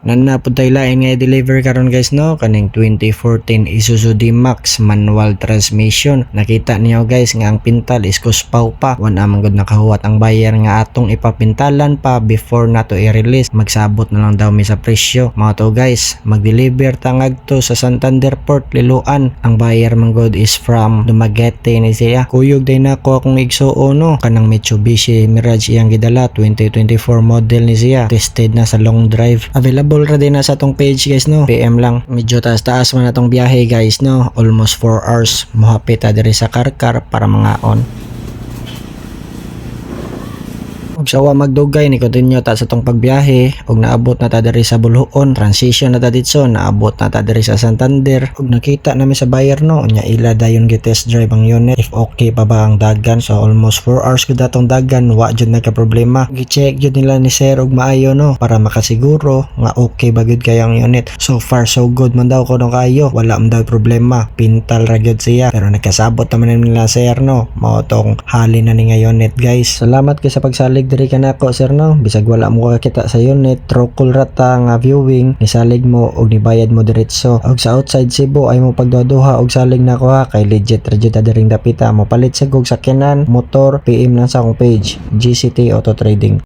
Nanapod tayo lain nga i-deliver karon guys no, kaning 2014 Isuzu D-Max manual transmission. Nakita niyo guys nga ang pintal is kuspaw pa. Wala man gud nakahuwat ang buyer nga atong ipapintalan pa before nato i-release. Magsabot na lang daw mi sa presyo. Mga to guys, mag-deliver tangag to sa Santander Port, Liloan. Ang buyer man gud is from Dumaguete ni siya. Kuyog day nako akong igsuo no, kanang Mitsubishi Mirage iyang gidala 2024 model ni siya. Tested na sa long drive. Available ra din na sa atong page guys no. PM lang. Medyo taas-taas man atong biyahe guys no. Almost 4 hours. Mohapit ta diri sa Karkar para mga on. Ug sawa magdugay ni continue ta sa tong pagbiyahe ug naabot na ta diri sa Buluon, transition na ta ditso, naabot na ta diri sa Santander ug nakita nami sa buyer no nya ila dayon gi-test drive ang unit if okay pa ba ang dagan. So almost 4 hours gud atong dagan, wa jud nagka problema. Gi-check jud nila ni sir og maayo no para makasiguro nga okay ba gud kay ang unit. So far so good man daw kuno kayo, wala man daw problema, pintal ra gyud siya pero nagkasabot naman nila sir no. Mao tong hali na ni nga unit guys. Salamat kay sa pagsalig diri kanako sir no, bisag wala mo kakita sa unit, trokol rata nga viewing, nisalig mo og nibayad mo diretso. Og sa outside Cebu ay mo pagduha og salig nako ha, kay legit ra jud ta diring dapita mo palit sa gog sakyanan, motor, PM lang sa akong page GCT Auto Trading.